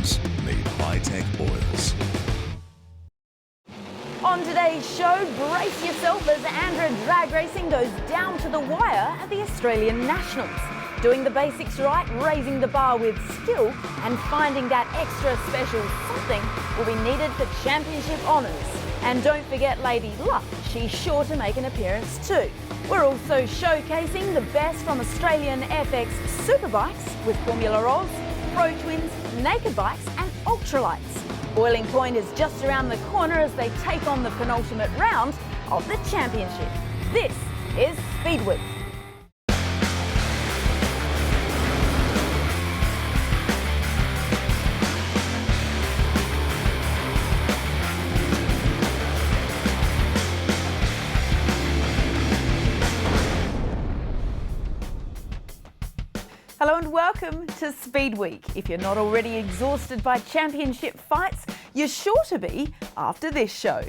nationals need high-tech oils. On today's show, brace yourself as Andra drag racing goes down to the wire at the Australian Nationals. Doing the basics right, raising the bar with skill and finding that extra special something will be needed for championship honours. And don't forget Lady Luck, she's sure to make an appearance too. We're also showcasing the best from Australian FX superbikes with Formula Oz, Pro Twins, Naked Bikes and Ultralights. Boiling Point is just around the corner as they take on the penultimate round of the championship. This is Speedweek. Hello and welcome to Speed Week. If you're not already exhausted by championship fights, you're sure to be after this show.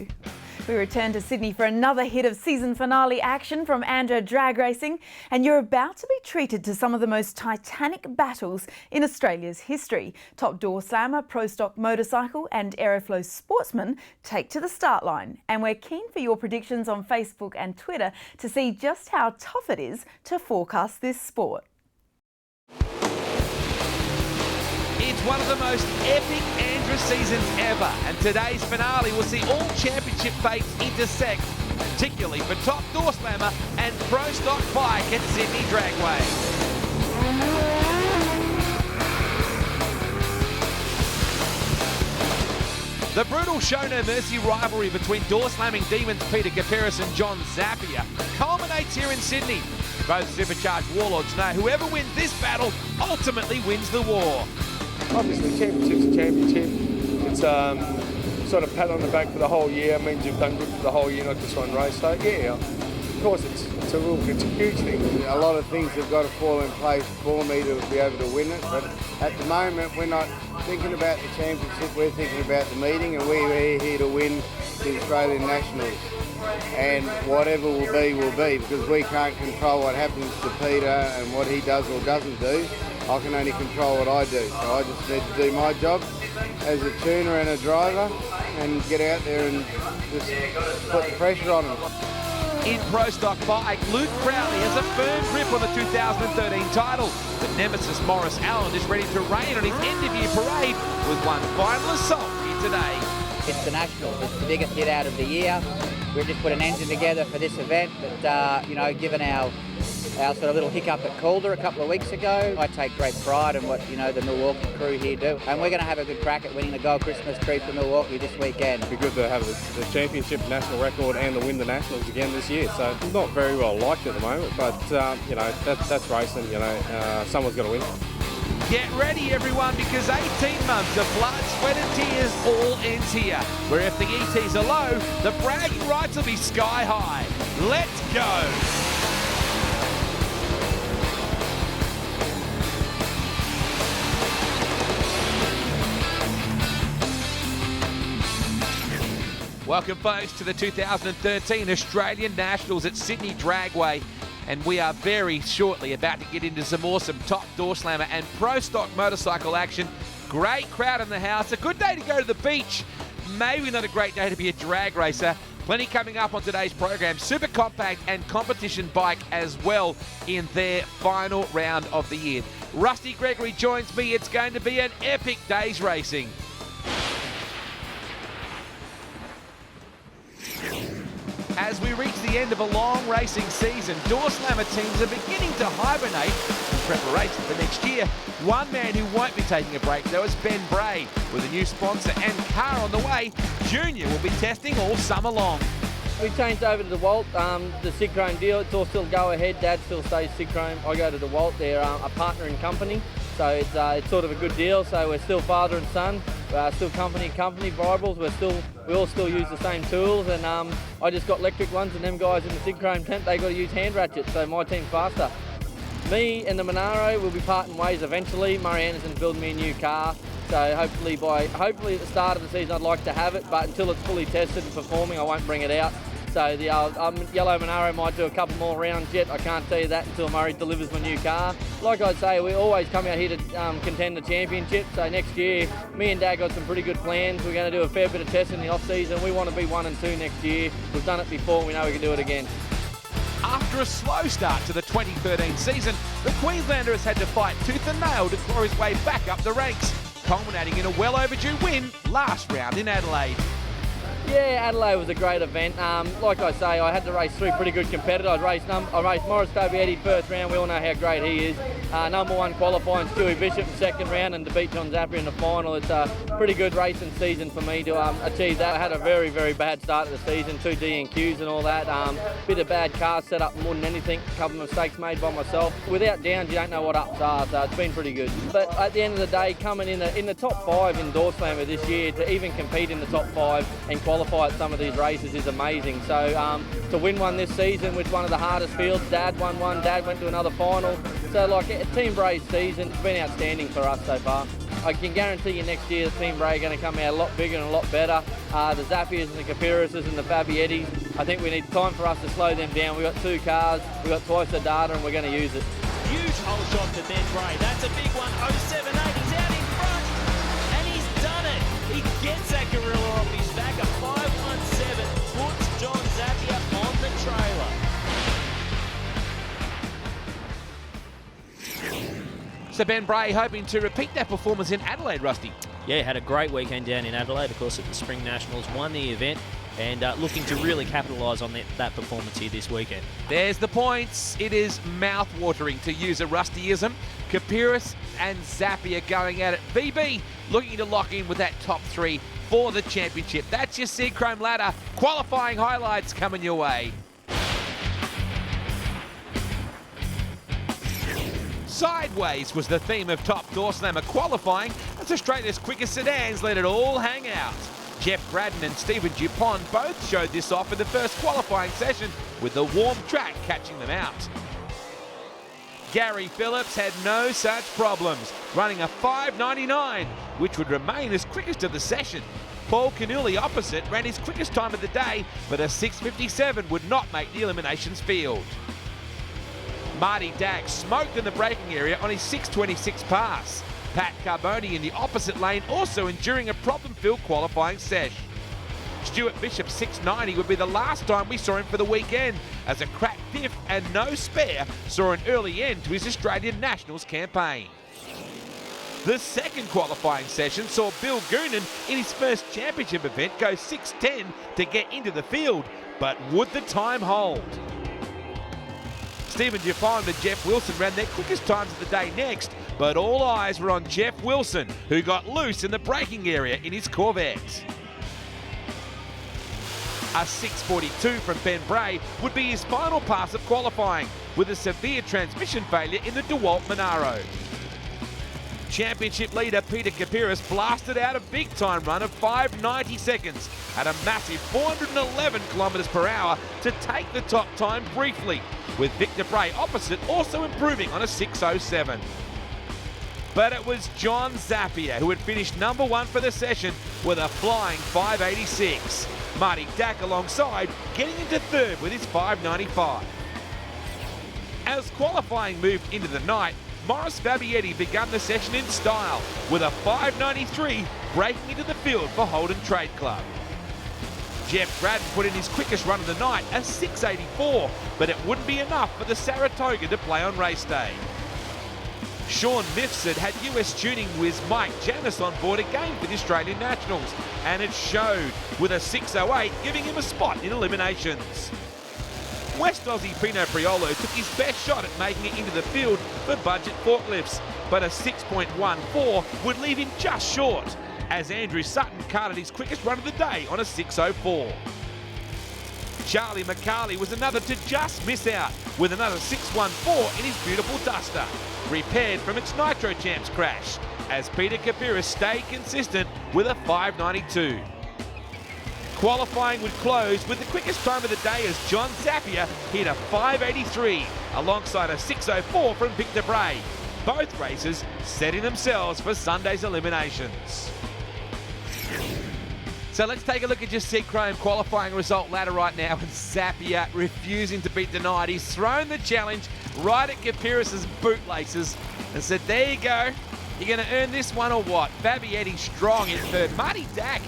We return to Sydney for another hit of season finale action from Andra Drag Racing, and you're about to be treated to some of the most titanic battles in Australia's history. Top door slammer, Pro Stock Motorcycle and Aeroflow Sportsman take to the start line, and we're keen for your predictions on Facebook and Twitter to see just how tough it is to forecast this sport. It's one of the most epic Andra seasons ever, and today's finale will see all championship fates intersect, particularly for Top Door Slammer and Pro Stock Bike at Sydney Dragway. The brutal show no mercy rivalry between door slamming demons Peter Kaperis and John Zappia culminates here in Sydney. Both supercharged warlords know whoever wins this battle ultimately wins the war. Obviously, championship's a championship. It's sort of pat on the back for the whole year. It means you've done good for the whole year, not just one race. So yeah, of course it's a huge thing. A lot of things have got to fall in place for me to be able to win it. But at the moment, we're not thinking about the championship. We're thinking about the meeting, and we're here to win the Australian Nationals. And whatever will be, because we can't control what happens to Peter and what he does or doesn't do. I can only control what I do. So I just need to do my job as a tuner and a driver and get out there and just put the pressure on them. In Pro Stock Bike, Luke Crowley has a firm grip on the 2013 title. The nemesis Morris Allen is ready to rain on his end-of-year parade with one final assault here today. It's the Nationals. It's the biggest hit out of the year. We've just put an engine together for this event, but given our sort of little hiccup at Calder a couple of weeks ago, I take great pride in what the Milwaukee crew here do, and we're going to have a good crack at winning the Gold Christmas tree for Milwaukee this weekend. It'd be good to have the championship national record and to win the Nationals again this year. So it's not very well liked at the moment, but that's racing. Someone's got to win. Get ready, everyone, because 18 months of blood, sweat and tears all ends here, where if the ETs are low, the bragging rights will be sky high. Let's go! Welcome, folks, to the 2013 Australian Nationals at Sydney Dragway. And we are very shortly about to get into some awesome Top Door Slammer and Pro Stock Motorcycle action. Great crowd in the house. A good day to go to the beach. Maybe not a great day to be a drag racer. Plenty coming up on today's program. Super compact and competition bike as well in their final round of the year. Rusty Gregory joins me. It's going to be an epic day's racing. As we reach the end of a long racing season, door slammer teams are beginning to hibernate in preparation for next year. One man who won't be taking a break, though, is Ben Bray. With a new sponsor and car on the way, Junior will be testing all summer long. We changed over to the Walt, the Sig Chrome deal. It's all still go ahead. Dad still stays Sig Chrome. I go to the Walt. They're a partner in company, so it's sort of a good deal. So we're still father and son. Still company variables. We all still use the same tools, and I just got electric ones, and them guys in the Sig Chrome tent, they got to use hand ratchets, so my team's faster. Me and the Monaro will be parting ways eventually. Murray Anderson's building me a new car, so hopefully at the start of the season I'd like to have it, but until it's fully tested and performing I won't bring it out. So the Yellow Monaro might do a couple more rounds yet. I can't tell you that until Murray delivers my new car. Like I say, we always come out here to contend the championship. So next year, me and Dad got some pretty good plans. We're going to do a fair bit of testing in the off-season. We want to be 1 and 2 next year. We've done it before. We know we can do it again. After a slow start to the 2013 season, the Queenslander has had to fight tooth and nail to claw his way back up the ranks, culminating in a well-overdue win last round in Adelaide. Yeah, Adelaide was a great event. Like I say, I had to race 3 pretty good competitors. I raced Morris Fabietti first round. We all know how great he is. Number 1 qualifying Stewie Bishop in second round, and to beat John Zappia in the final. It's a pretty good racing season for me to achieve that. I had a very, very bad start of the season, 2 DNQs and all that. Bit of bad car setup more than anything. A couple of mistakes made by myself. Without downs, you don't know what ups are, so it's been pretty good. But at the end of the day, coming in the top 5 in Doorslammer this year, to even compete in the top 5 and qualify at some of these races is amazing. So to win one this season with one of the hardest fields, Dad won one, Dad went to another final. So like a Team Bray's season, it's been outstanding for us so far. I can guarantee you next year the Team Bray are going to come out a lot bigger and a lot better. The Zappias and the Capiruses and the Fabiettis, I think we need time for us to slow them down. We've got 2 cars, we've got twice the data, and we're going to use it. Huge hole shot to Ben Bray. That's a big one. 0.78. He's out in front. And he's done it. He gets that gorilla off his back. A 5.17 puts John Zappia on the trailer. So Ben Bray hoping to repeat that performance in Adelaide, Rusty. Yeah, had a great weekend down in Adelaide, of course, at the Spring Nationals, won the event, and looking to really capitalise on that performance here this weekend. There's the points. It is mouth-watering, to use a Rustyism. Capirus and Zappia going at it. VB looking to lock in with that top 3 for the championship. That's your Sea Chrome ladder. Qualifying highlights coming your way. Sideways was the theme of Top Doorslammer qualifying as Australia's quickest sedans let it all hang out. Jeff Braddon and Stephen Dupont both showed this off in the first qualifying session, with the warm track catching them out. Gary Phillips had no such problems, running a 5.99, which would remain his quickest of the session. Paul Canuli opposite ran his quickest time of the day, but a 6.57 would not make the eliminations field. Marty Dack smoked in the braking area on his 6.26 pass. Pat Carboni in the opposite lane also enduring a problem-filled qualifying sesh. Stuart Bishop's 6.90 would be the last time we saw him for the weekend, as a cracked diff and no spare saw an early end to his Australian Nationals campaign. The second qualifying session saw Bill Goonan in his first championship event go 6.10 to get into the field, but would the time hold? Stephen Dupont and Jeff Wilson ran their quickest times of the day next, but all eyes were on Jeff Wilson, who got loose in the braking area in his Corvette. A 6.42 from Ben Bray would be his final pass of qualifying, with a severe transmission failure in the DeWalt Monaro. Championship leader Peter Capirus blasted out a big-time run of 5.90 seconds at a massive 411 kilometres per hour to take the top time briefly, with Victor Bray opposite also improving on a 6.07. But it was John Zappia who had finished number 1 for the session with a flying 5.86. Marty Dack alongside, getting into third with his 5.95. As qualifying moved into the night, Morris Fabietti began the session in style with a 5.93 breaking into the field for Holden Trade Club. Jeff Braddon put in his quickest run of the night, a 6.84, but it wouldn't be enough for the Saratoga to play on race day. Sean Mifsud had US tuning whiz Mike Janis on board again for the Australian Nationals, and it showed, with a 6.08 giving him a spot in eliminations. West Aussie Pino Priolo took his best shot at making it into the field for budget forklifts, but a 6.14 would leave him just short, as Andrew Sutton carted his quickest run of the day on a 6.04. Charlie McCarley was another to just miss out, with another 6.14 in his beautiful Duster, repaired from its Nitro Champs crash, as Peter Capirus stayed consistent with a 5.92. Qualifying would close with the quickest time of the day as John Zappia hit a 5.83 alongside a 6.04 from Victor Bray, both races setting themselves for Sunday's eliminations. So let's take a look at your Sid Chrome qualifying result ladder right now, and Zappia refusing to be denied. He's thrown the challenge right at Kapiris' bootlaces and said, there you go, you're going to earn this one or what? Fabietti strong in third. Marty Dack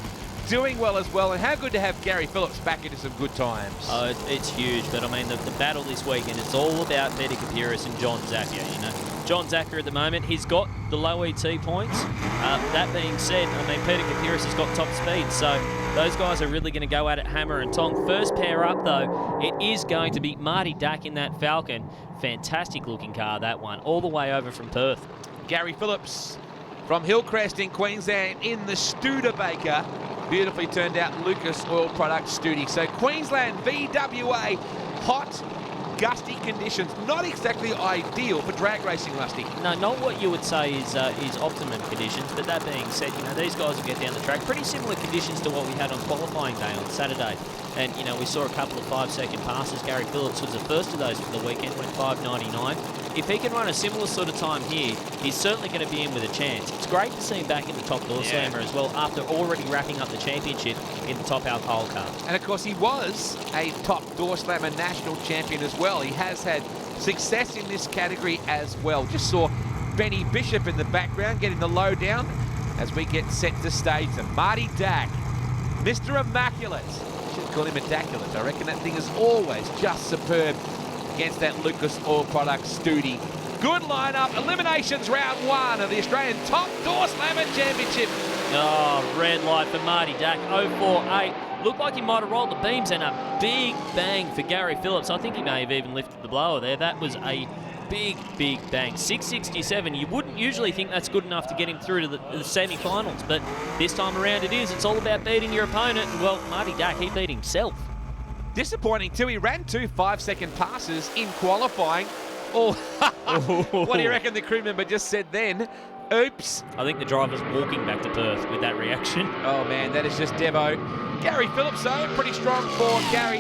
doing well as well, and how good to have Gary Phillips back into some good times. Oh, it's huge, but I mean, the battle this weekend, it's all about Peter Kapiris and John Zappia, you know. John Zappia at the moment, he's got the low ET points. That being said, I mean, Peter Kapiris has got top speed, so those guys are really going to go at it hammer and tong. First pair up, though, it is going to be Marty Dack in that Falcon. Fantastic looking car, that one, all the way over from Perth. Gary Phillips from Hillcrest in Queensland in the Studebaker. Beautifully turned out Lucas Oil Products Studi. So Queensland VWA, hot, gusty conditions. Not exactly ideal for drag racing, Rusty. No, not what you would say is optimum conditions, but that being said, you know, these guys will get down the track. Pretty similar conditions to what we had on qualifying day on Saturday. And, you know, we saw a couple of 5-second passes. Gary Phillips was the first of those for the weekend, went 5.99. If he can run a similar sort of time here, he's certainly going to be in with a chance. It's great to see him back in the top door slammer as well, after already wrapping up the championship in the top alcohol car. And of course, he was a top door slammer national champion as well. He has had success in this category as well. Just saw Benny Bishop in the background getting the lowdown as we get set to stage them. Marty Dack, Mr. Immaculate. Should call him Immaculate. I reckon that thing is always just superb against that Lucas Oil Products Studi. Good lineup. Eliminations round one of the Australian Top Door Slammer Championship. Oh, red light for Marty Dack, 0.48. Looked like he might have rolled the beams, and a big bang for Gary Phillips. I think he may have even lifted the blower there. That was a big bang. 6.67. You wouldn't usually think that's good enough to get him through to the semi-finals, but this time around it is. It's all about beating your opponent. Well, Marty Dack, he beat himself. Disappointing too. He ran 2 5-second passes in qualifying. Oh, what do you reckon the crew member just said then? Oops. I think the driver's walking back to Perth with that reaction. Oh man, that is just Devo. Gary Phillips though, pretty strong for Gary.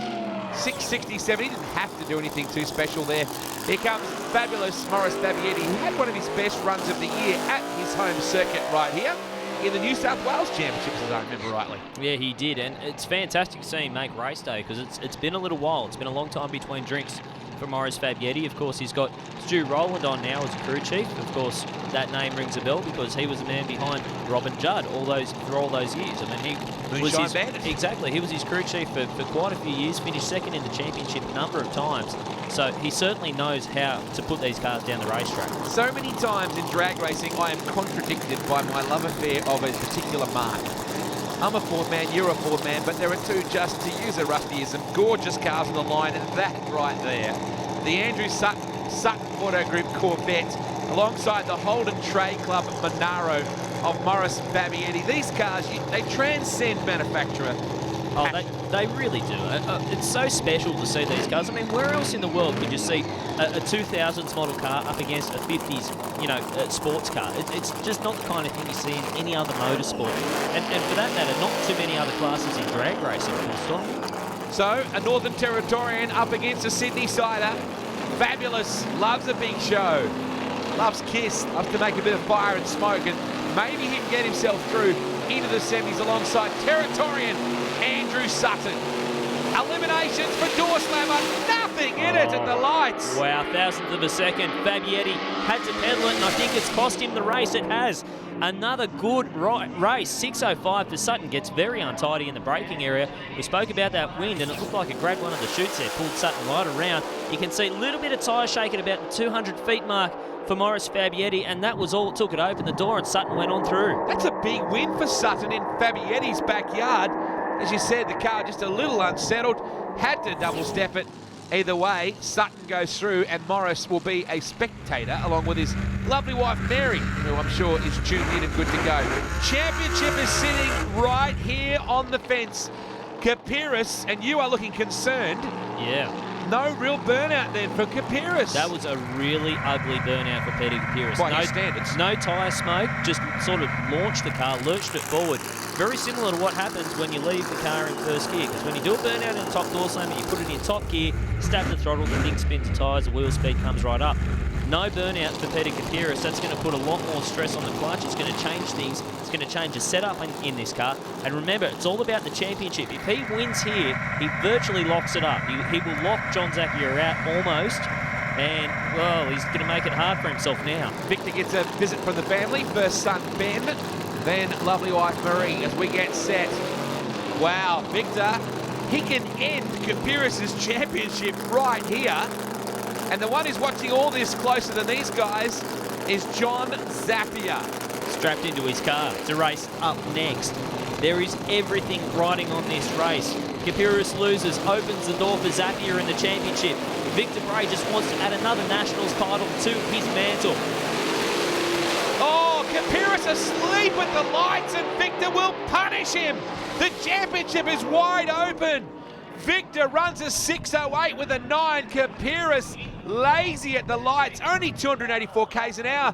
6.67. He didn't have to do anything too special there. Here comes fabulous Maurice Fabietti. He had one of his best runs of the year at his home circuit right here in the New South Wales Championships, as I remember rightly. Yeah, he did, and it's fantastic to see him make race day, because it's been a little while. It's been a long time between drinks for Maurice Fabietti. Of course, he's got Stu Rowland on now as a crew chief. Of course, that name rings a bell because he was the man behind Robin Judd for all those years. I mean, he was his, exactly. He was his crew chief for quite a few years. Finished second in the championship a number of times. So he certainly knows how to put these cars down the racetrack. So many times in drag racing, I am contradicted by my love affair of a particular mark. I'm a Ford man, you're a Ford man, but there are two, just to use a Rustyism, gorgeous cars on the line, and that right there, the Andrew Sutton Auto Group Corvette, alongside the Holden Trade Club Monaro of Maurice Fabietti. These cars, they transcend manufacturer. Oh, they really do. It's so special to see these cars. I mean, where else in the world could you see a 2000s model car up against a 50s, you know, sports car? It's just not the kind of thing you see in any other motorsport. And for that matter, not too many other classes in drag racing, full stop. So, a Northern Territorian up against a Sydney Sider. Fabulous, loves a big show. Loves Kiss, loves to make a bit of fire and smoke, and maybe he can get himself through into the semis alongside Territorian Andrew Sutton. Eliminations for Door Slammer, nothing in it at the lights. Wow, thousandth of a second. Fabietti had to pedal it, and I think it's cost him the race. It has. Another good race. 6.05 for Sutton. Gets very untidy in the braking area. We spoke about that wind, and it looked like it grabbed one of the chutes there, pulled Sutton right around. You can see a little bit of tyre shake at about the 200 feet mark for Maurice Fabietti, and that was all it took. It opened the door, and Sutton went on through. That's a big win for Sutton in Fabietti's backyard. As you said, the car just a little unsettled, had to double step it. Either way, Sutton goes through, and Morris will be a spectator along with his lovely wife Mary, who I'm sure is tuned in and good to go. Championship is sitting right here on the fence. Kapiris, and you are looking concerned. Yeah. No real burnout then for Kapiris. That was a really ugly burnout for Peter Kapiris. By no standards. No tyre smoke, just sort of launched the car, lurched it forward. very similar to what happens when you leave the car in first gear, because when you do a burnout in the top door slammer, you put it in top gear, stab the throttle, the thing spins the tyres, the wheel speed comes right up. No burnout for Peter Kapiris. That's going to put a lot more stress on the clutch. It's going to change things. It's going to change the setup in this car. And remember, it's all about the championship. If he wins here, he virtually locks it up. He will lock John Zappia out almost. And, well, he's going to make it hard for himself now. Victor gets a visit from the family. First son, Ben, then lovely wife, Marie, as we get set. Wow, Victor, he can end Kapiris' championship right here. And the one who's watching all this closer than these guys is John Zappia. Strapped into his car to race up next. There is everything riding on this race. Kapiris loses, opens the door for Zappia in the championship. Victor Bray just wants to add another Nationals title to his mantle. Oh, Kapiris asleep at the lights, and Victor will punish him. The championship is wide open. Victor runs a 6:08 with a 9. Kapiris lazy at the lights, only 284 k's an hour.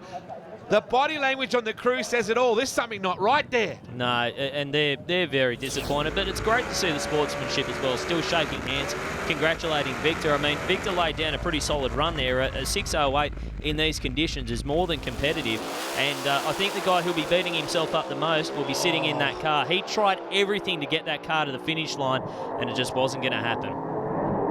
The body language on the crew says it all. There's something not right there. No, and they're very disappointed, but it's great to see the sportsmanship as well. Still shaking hands, congratulating Victor. I mean, Victor laid down a pretty solid run there. A 6:08 in these conditions is more than competitive, and I think the guy who'll be beating himself up the most will be sitting in that car. He tried everything to get that car to the finish line, and it just wasn't going to happen.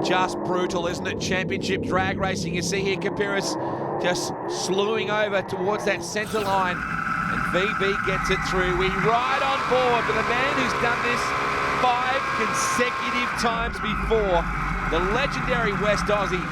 Just brutal, isn't it? Championship drag racing. You see here Kapiris just slewing over towards that centre line, and VB gets it through. We ride on board with a man who's done this 5 consecutive times before. The legendary West Aussie,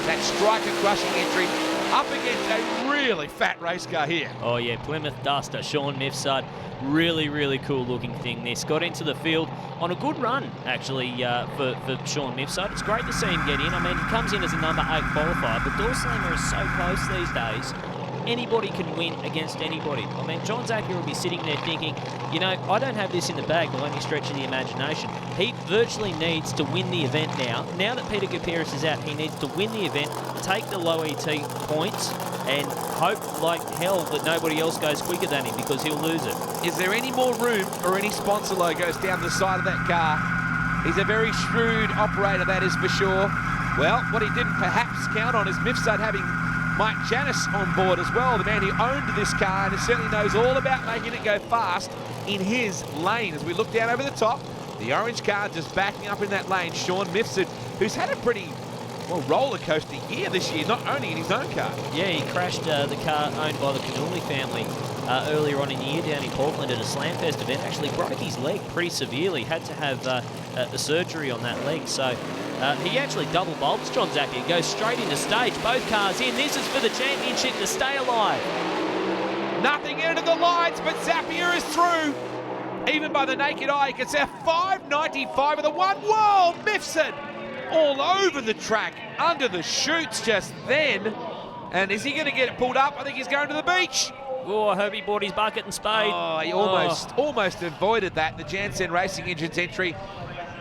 that striker-crushing entry, up against a really fat race car here. Oh yeah, Plymouth Duster, Sean Mifsud. Really, really cool looking thing this. Got into the field on a good run, actually, for Sean Mifsud. It's great to see him get in. I mean, he comes in as a number 8 qualifier, but door slammer is so close these days. Anybody can win against anybody. I mean, John Zappia will be sitting there thinking, you know, I don't have this in the bag by any stretch of the imagination. He virtually needs to win the event now. Now that Peter Kapiris is out, he needs to win the event, take the low ET points, and hope like hell that nobody else goes quicker than him, because he'll lose it. Is there any more room for any sponsor logos down the side of that car? He's a very shrewd operator, that is for sure. Well, what he didn't perhaps count on is Mifsud having Mike Janis on board as well, the man who owned this car and certainly knows all about making it go fast in his lane. As we look down over the top, the orange car just backing up in that lane, Sean Mifsud, who's had a pretty, well, roller coaster year this year, not only in his own car. Yeah, he crashed the car owned by the Cannulli family earlier on in the year down in Portland at a Slamfest event. Actually broke his leg pretty severely, had to have a surgery on that leg. So he actually double bulbs John Zappia, goes straight into stage, both cars in. This is for the championship to stay alive. Nothing into the lights, but Zappia is through. Even by the naked eye, you can see a 5.95 of the one. Whoa, Mifsud all over the track, under the chutes just then. And is he going to get it pulled up? I think he's going to the beach. Oh, I hope he bought his bucket and spade. Oh, he almost avoided that. The Janssen Racing Engines entry.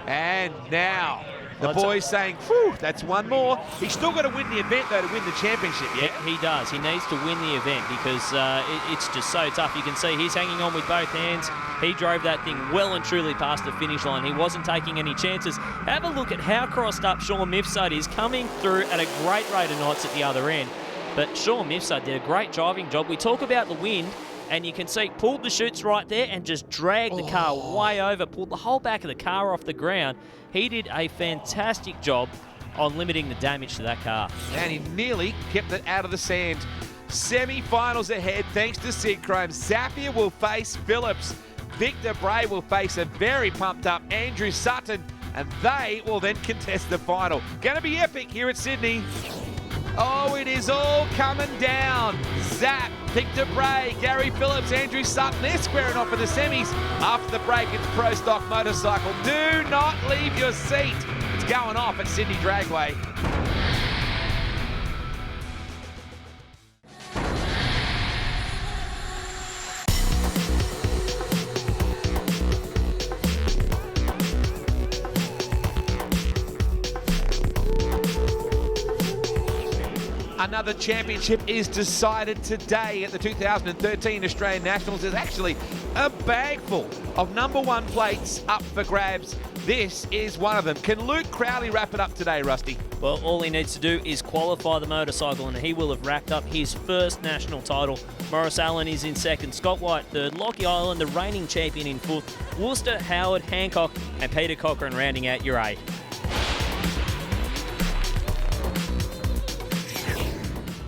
And now the boys saying, whew, that's one more. He's still got to win the event, though, to win the championship, yeah? He does. He needs to win the event because it's just so tough. You can see he's hanging on with both hands. He drove that thing well and truly past the finish line. He wasn't taking any chances. Have a look at how crossed up Sean Mifsud is, coming through at a great rate of knots at the other end. But Sean Mifsud did a great driving job. We talk about the wind, and you can see pulled the chutes right there and just dragged the car way over, pulled the whole back of the car off the ground. He did a fantastic job on limiting the damage to that car. And he nearly kept it out of the sand. Semi-finals ahead thanks to Sid Chrome. Zappia will face Phillips. Victor Bray will face a very pumped up Andrew Sutton, and they will then contest the final. Going to be epic here at Sydney. Oh, it is all coming down. Zap, Victor Bray, Gary Phillips, Andrew Sutton, they're squaring off in the semis. After the break, it's Pro Stock Motorcycle. Do not leave your seat. It's going off at Sydney Dragway. Another championship is decided today at the 2013 Australian Nationals. There's actually a bag full of #1 plates up for grabs. This is one of them. Can Luke Crowley wrap it up today, Rusty? Well, all he needs to do is qualify the motorcycle and he will have racked up his first national title. Morris Allen is in second, Scott White third, Lockie Island, the reigning champion, in fourth, Worcester, Howard, Hancock and Peter Cochrane rounding out your 8.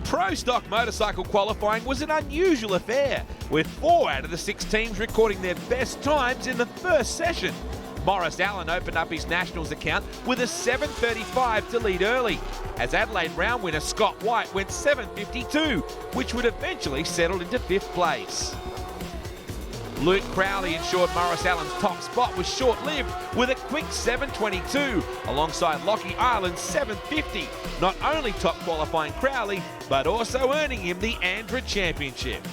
Pro Stock motorcycle qualifying was an unusual affair, with 4 out of the 6 teams recording their best times in the first session. Morris Allen opened up his Nationals account with a 7:35 to lead early, as Adelaide round winner Scott White went 7:52, which would eventually settle into 5th place. Luke Crowley ensured Morris Allen's top spot was short-lived with a quick 7:22 alongside Lockie Island's 7:50, not only top qualifying Crowley, but also earning him the Andra Championship.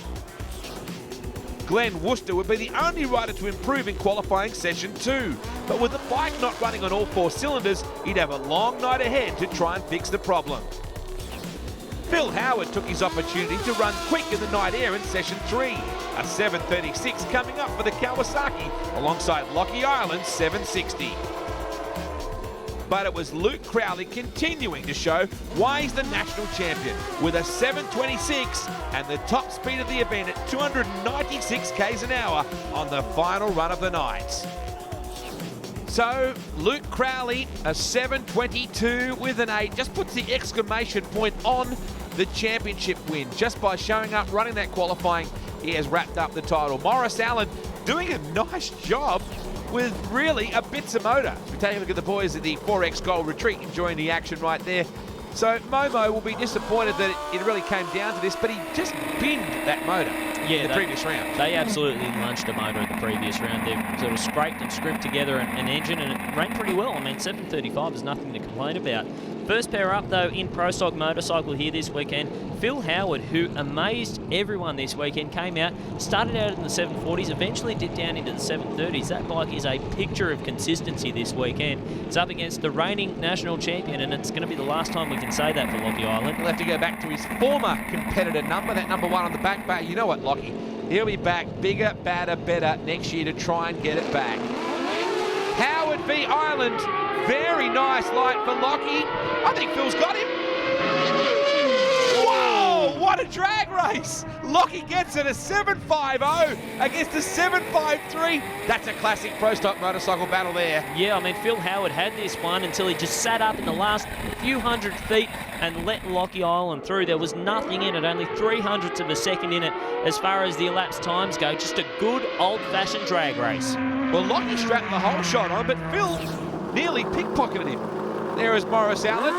Glenn Worcester would be the only rider to improve in qualifying session 2, but with the bike not running on all 4 cylinders, he'd have a long night ahead to try and fix the problem. Phil Howard took his opportunity to run quick in the night air in session 3, a 7:36 coming up for the Kawasaki alongside Lockie Island's 7:60. But it was Luke Crowley continuing to show why he's the national champion with a 7:26 and the top speed of the event at 296 k's an hour on the final run of the night. So Luke Crowley, a 7:22 with an 8, just puts the exclamation point on the championship win. Just by showing up, running that qualifying, he has wrapped up the title. Morris Allen doing a nice job with really a bits of motor. We take a look at the boys at the 4X Gold Retreat enjoying the action right there. So Momo will be disappointed that it really came down to this, but he just binned that motor in the previous round. They absolutely lunched a motor in the previous round. They've sort of scraped and scrimped together an engine, and it ran pretty well. I mean, 7:35 is nothing to complain about. First pair up, though, in Pro Stock motorcycle here this weekend, Phil Howard, who amazed everyone this weekend, came out, started out in the 740s, eventually dipped down into the 730s. That bike is a picture of consistency this weekend. It's up against the reigning national champion, and it's going to be the last time we can say that for Lockie Island. He'll have to go back to his former competitor number, that #1 on the back bar. You know what, Lockie? He'll be back bigger, badder, better next year to try and get it back. Howard v. Ireland. Very nice light for Lockie. I think Phil's got him. Whoa, what a drag race. Lockie gets it, a 7.50 against a 7.53. That's a classic Pro Stock motorcycle battle there. Yeah, I mean, Phil Howard had this one until he just sat up in the last few hundred feet and let Lockie Island through. There was nothing in it, only 300ths of a second in it as far as the elapsed times go. Just a good old-fashioned drag race. Well, Lockie strapped the whole shot on, but Phil nearly pickpocketed him. There is Morris Allen,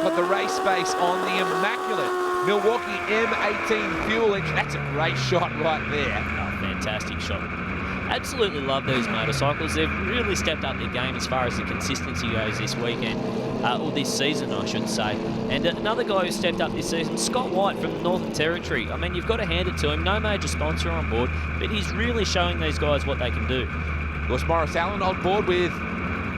got the race space on the immaculate Milwaukee M18 fuel engine. That's a great shot right there. Oh, fantastic shot. Absolutely love these motorcycles. They've really stepped up their game as far as the consistency goes this weekend, or this season, I should say. And another guy who stepped up this season, Scott White from the Northern Territory. I mean, you've got to hand it to him. No major sponsor on board, but he's really showing these guys what they can do. Of course, Morris Allen on board with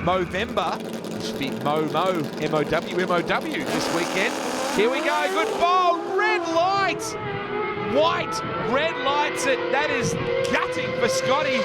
Movember. It should be Momo, M-O-W, this weekend. Here we go, good ball, red light. White, red lights it. That is gutting for Scotty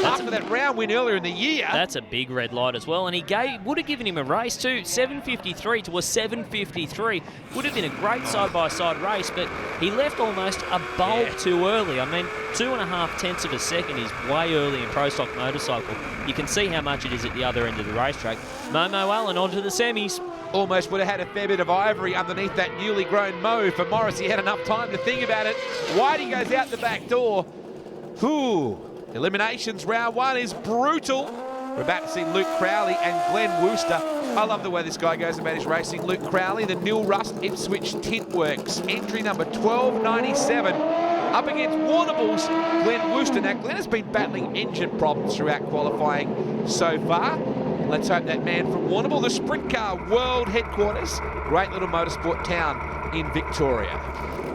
after that round win earlier in the year. That's a big red light as well, and he would have given him a race too. 7.53 to a 7.53 would have been a great side-by-side race, but he left almost a bulb too early. I mean, 2.5 tenths of a second is way early in Pro Stock motorcycle. You can see how much it is at the other end of the racetrack. Momo Allen onto the semis. Almost would have had a fair bit of ivory underneath that newly grown Mo for Morris. He had enough time to think about it. Whitey goes out the back door. Ooh, eliminations round 1 is brutal. We're about to see Luke Crowley and Glenn Worcester. I love the way this guy goes about his racing. Luke Crowley, the Nil Rust Ipswich Tint Works, entry number 1297. Up against Warrnambool's Glenn Worcester. Now, Glenn has been battling engine problems throughout qualifying so far. Let's hope that man from Warrnambool, the Sprint Car World Headquarters, great little motorsport town in Victoria.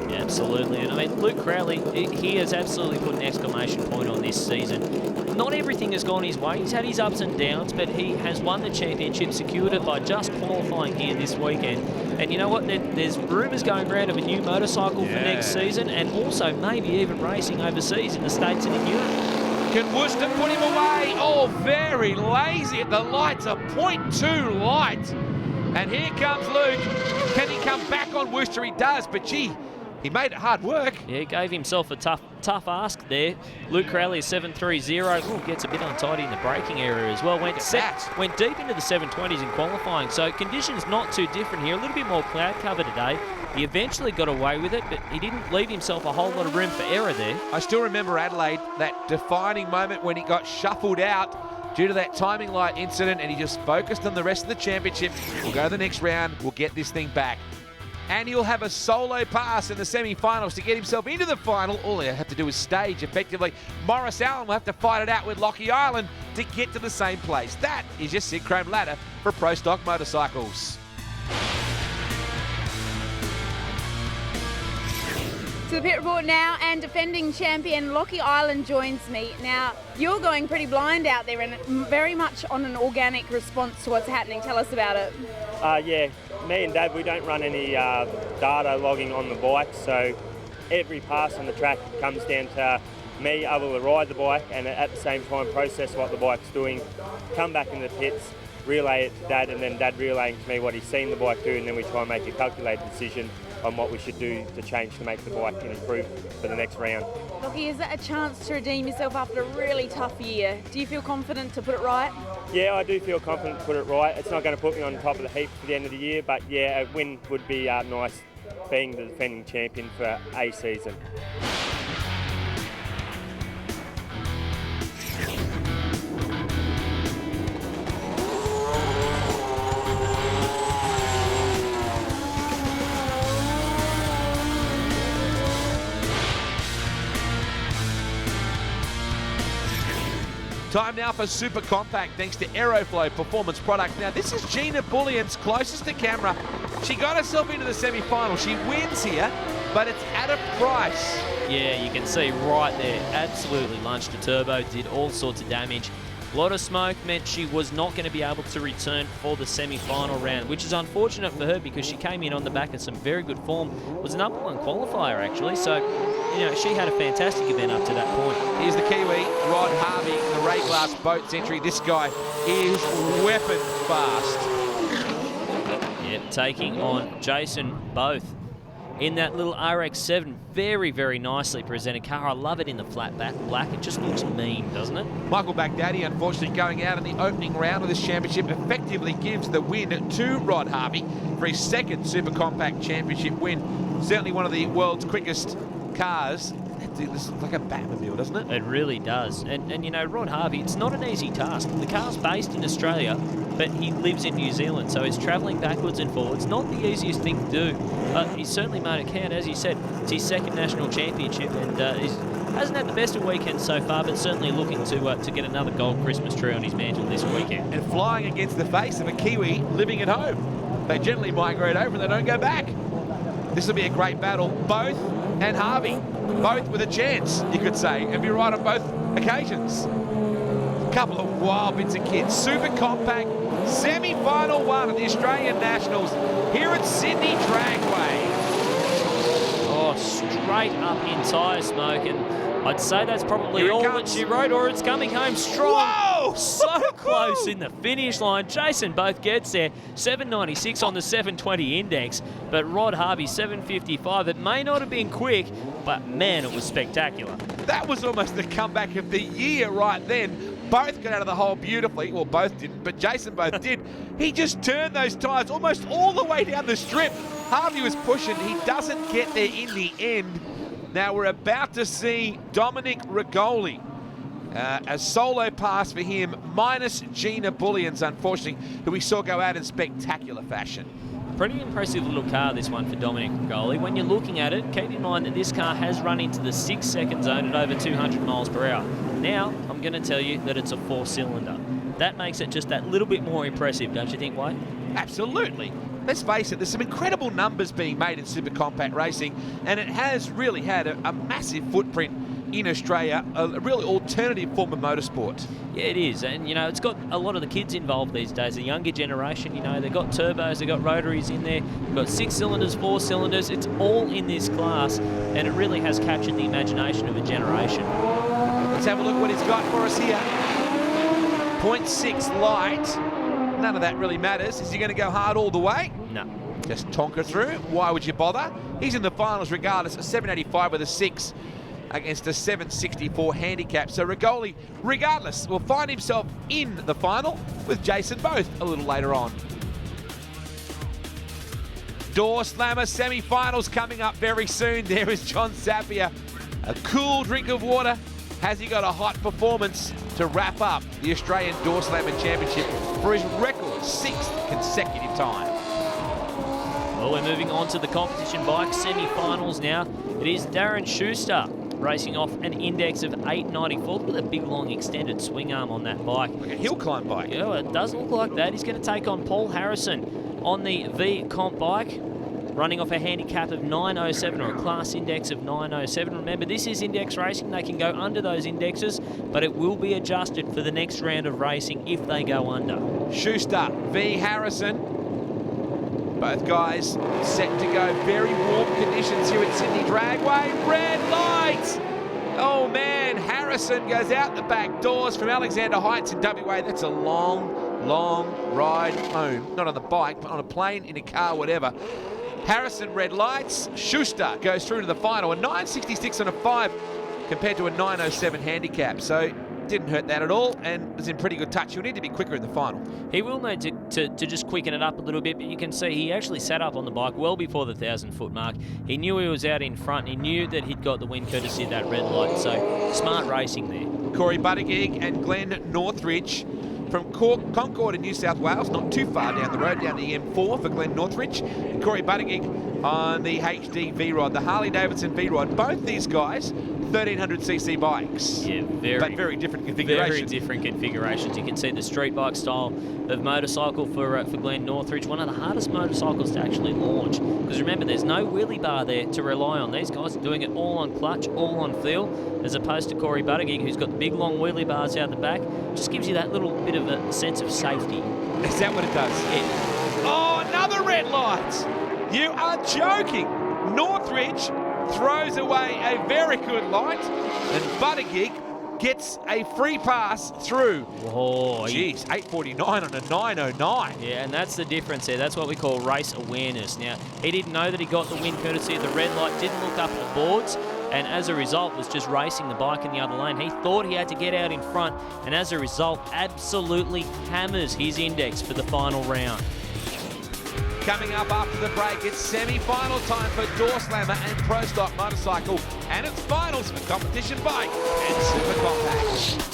Yeah, absolutely. And I mean, Luke Crowley, he has absolutely put an exclamation point on this season. not everything has gone his way. He's had his ups and downs, but he has won the championship, secured it by just qualifying here this weekend. And you know what? There's rumours going around of a new motorcycle for next season, and also maybe even racing overseas in the States and in Europe. Can Worcester put him away? Oh, very lazy at the lights, a 0.2 light. And here comes Luke. Can he come back on Worcester? He does, but gee, he made it hard work. Yeah, he gave himself a tough ask there. Luke Crowley, 7.30. Ooh, gets a bit untidy in the braking area as well. Went deep into the 720s in qualifying, so conditions not too different here. A little bit more cloud cover today. He eventually got away with it, but he didn't leave himself a whole lot of room for error there. I still remember Adelaide, that defining moment when he got shuffled out due to that timing light incident, and he just focused on the rest of the championship. We'll go to the next round. We'll get this thing back. And he'll have a solo pass in the semi-finals to get himself into the final. All he'll have to do is stage effectively. Morris Allen will have to fight it out with Lockie Island to get to the same place. That is your Sid Chrome ladder for Pro Stock Motorcycles. To the pit report now, and defending champion Lockie Island joins me. Now, you're going pretty blind out there and very much on an organic response to what's happening. Tell us about it. Yeah, me and Dad, we don't run any data logging on the bike, so every pass on the track comes down to me able to ride the bike and at the same time process what the bike's doing, come back in the pits, relay it to Dad, and then Dad relaying to me what he's seen the bike do, and then we try and make a calculated decision on what we should do to change to make the bike improve for the next round. Lockie, is that a chance to redeem yourself after a really tough year? Do you feel confident to put it right? Yeah, I do feel confident to put it right. It's not going to put me on top of the heap for the end of the year, but yeah, a win would be nice, being the defending champion for a season. Time now for Super Compact, thanks to Aeroflow Performance Products. Now, this is Gina Bullions closest to camera. She got herself into the semi-final. She wins here, but it's at a price. Yeah, you can see right there, absolutely lunched a turbo, did all sorts of damage. A lot of smoke meant she was not going to be able to return for the semi-final round, which is unfortunate for her because she came in on the back of some very good form. It was an number one qualifier, actually, so you know, she had a fantastic event up to that point. Here's the Kiwi, Rod Harvey, the Ray Glass boat century. This guy is weapon fast. Yep, taking on Jason both in that little RX-7. Very, very nicely presented car. I love it in the flat back black. It just looks mean, doesn't it? Michael Baghdadi, unfortunately, going out in the opening round of this championship, effectively gives the win to Rod Harvey for his second Super Compact Championship win. Certainly one of the world's quickest cars. This looks like a Batmobile, doesn't it? It really does. And you know, Rod Harvey, it's not an easy task. The car's based in Australia, but he lives in New Zealand, so he's travelling backwards and forwards. Not the easiest thing to do, but he's certainly made it count. As you said, it's his second national championship, and he hasn't had the best of weekends so far, but certainly looking to get another gold Christmas tree on his mantle this weekend. And flying against the face of a Kiwi living at home. They generally migrate over and they don't go back. This will be a great battle. Both and Harvey, both with a chance, you could say, and be right on both occasions. A couple of wild bits of kit. Super Compact semi-final one of the Australian Nationals here at Sydney Dragway. Oh, straight up in tyre smoke, and I'd say that's probably all that she rode, or it's coming home strong. Whoa! So close in the finish line. Jason both gets there. 7.96 on the 720 index, but Rod Harvey 7.55. It may not have been quick, but man, it was spectacular. That was almost the comeback of the year right then. Both got out of the hole beautifully. Well, both didn't, but Jason both did. He just turned those tyres almost all the way down the strip. Harvey was pushing. He doesn't get there in the end. Now we're about to see Dominic Rigoli. A solo pass for him, minus Gina Bullions, unfortunately, who we saw go out in spectacular fashion. Pretty impressive little car, this one for Dominic Rigoli. When you're looking at it, keep in mind that this car has run into the 6-second zone at over 200 miles per hour. Now, I'm going to tell you that it's a 4-cylinder. That makes it just that little bit more impressive, don't you think, Wade? Absolutely. Let's face it, there's some incredible numbers being made in Super Compact racing, and it has really had a massive footprint in Australia, a real alternative form of motorsport. Yeah, it is. And, you know, it's got a lot of the kids involved these days, the younger generation. You know, they've got turbos, they've got rotaries in there, they've got 6 cylinders, 4 cylinders. It's all in this class, and it really has captured the imagination of a generation. Let's have a look what he's got for us here. 0.6 light. None of that really matters. Is he going to go hard all the way? No. Just tonker through. Why would you bother? He's in the finals regardless. A 785 with a 6 against a 764 handicap. So Rigoli, regardless, will find himself in the final with Jason Both a little later on. Door Slammer semi-finals coming up very soon. There is John Zappia. A cool drink of water. Has he got a hot performance to wrap up the Australian Door Slamming Championship for his record 6th consecutive time? Well, we're moving on to the competition bike semi-finals now. It is Darren Schuster racing off an index of 894 with a big, long, extended swing arm on that bike. Like a hill climb bike. Yeah, it does look like that. He's going to take on Paul Harrison on the V Comp bike, running off a handicap of 907 or a class index of 907. Remember, this is index racing. They can go under those indexes, but it will be adjusted for the next round of racing if they go under. Schuster v Harrison. Both guys set to go. Very warm conditions here at Sydney Dragway. Red lights! Oh man, Harrison goes out the back doors from Alexander Heights in WA. That's a long, long ride home. Not on the bike, but on a plane, in a car, whatever. Harrison, red lights. Schuster goes through to the final. A 966 on a 5 compared to a 907 handicap. So didn't hurt that at all and was in pretty good touch. He'll need to be quicker in the final. He will need to just quicken it up a little bit, but you can see he actually sat up on the bike well before the 1,000-foot mark. He knew he was out in front. He knew that he'd got the win courtesy of that red light. So smart racing there. Corey Buttigieg and Glenn Northridge from Concord in New South Wales, not too far down the road, down the M4 for Glenn Northridge. And Corey Buttigieg on the HD V-Rod, the Harley-Davidson V-Rod. Both these guys, 1,300cc bikes. Yeah, but very different configurations. Very different configurations. You can see the street bike style of motorcycle for Glenn Northridge, one of the hardest motorcycles to actually launch. Because remember, there's no wheelie bar there to rely on. These guys are doing it all on clutch, all on feel, as opposed to Corey Buttigieg, who's got the big long wheelie bars out the back. Just gives you that little bit of a sense of safety. Is that what it does? Yeah. Oh, another red light! You are joking! Northridge throws away a very good light, and Buttigieg gets a free pass through. Whoa, geez, 849 on a 909. Yeah, and that's the difference there. That's what we call race awareness. Now, he didn't know that he got the win courtesy of the red light, didn't look up at the boards, and as a result was just racing the bike in the other lane. He thought he had to get out in front, and as a result absolutely hammers his index for the final round. Coming up after the break, it's semi-final time for Door Slammer and Pro Stock Motorcycle, and it's finals for Competition Bike and Super Compact.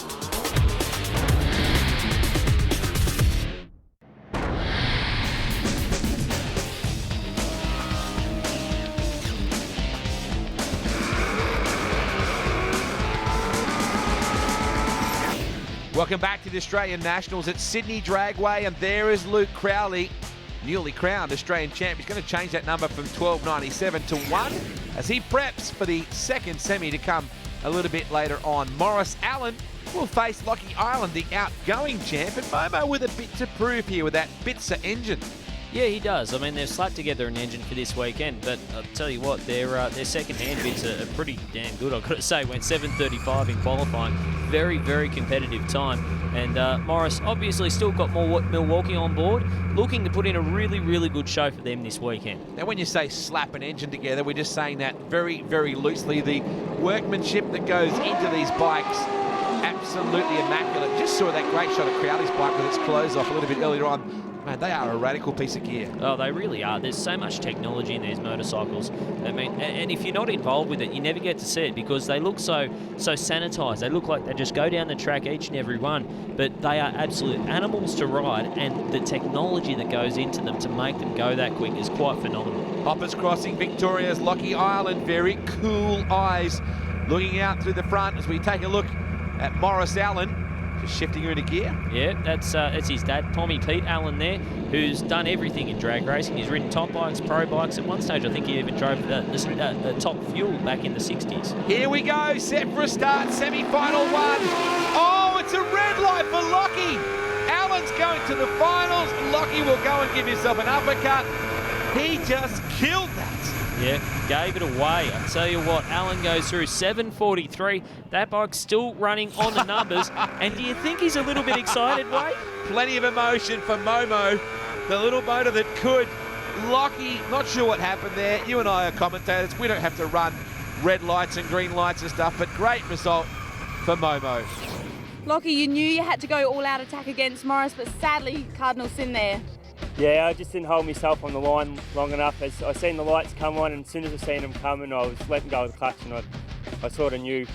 Welcome back to the Australian Nationals at Sydney Dragway, and there is Luke Crowley, newly crowned Australian champ. He's going to change that number from 12.97 to 1 as he preps for the second semi to come a little bit later on. Morris Allen will face Lockie Island, the outgoing champ, and Momo with a bit to prove here with that Bitzer engine. Yeah, he does. I mean, they've slapped together an engine for this weekend, but I'll tell you what, their second-hand bits are pretty damn good, I've got to say. Went 7:35 in qualifying. Very, very competitive time. And Morris obviously still got more Milwaukee on board, looking to put in a really, really good show for them this weekend. Now, when you say slap an engine together, we're just saying that very, very loosely. The workmanship that goes into these bikes, absolutely immaculate. Just saw that great shot of Crowley's bike with its clothes off a little bit earlier on. Man, they are a radical piece of gear. Oh, they really are. There's so much technology in these motorcycles. I mean, and if you're not involved with it, you never get to see it because they look so sanitized. They look like they just go down the track each and every one, but they are absolute animals to ride, and the technology that goes into them to make them go that quick is quite phenomenal. Hoppers crossing Victoria's Lockie Island. Very cool eyes looking out through the front as we take a look at Morris Allen, Just shifting her into gear. Yeah, that's his dad, Tommy Pete Allen there, who's done everything in drag racing. He's ridden top bikes, pro bikes. At one stage, I think he even drove the top fuel back in the 60s. Here we go, set for a start, semi-final one. Oh, it's a red light for Lockie. Allen's going to the finals. Lockie will go and give himself an uppercut. He just killed that. Yeah, gave it away. I tell you what, Allen goes through 7:43. That bike's still running on the numbers. And do you think he's a little bit excited, Wade? Plenty of emotion for Momo, the little motor that could. Lockie, not sure what happened there. You and I are commentators. We don't have to run red lights and green lights and stuff, but great result for Momo. Lockie, you knew you had to go all-out attack against Morris, but sadly, Cardinal Sin there. Yeah, I just didn't hold myself on the line long enough. As I seen the lights come on, and as soon as I seen them coming, I was letting go of the clutch, and I sort of knew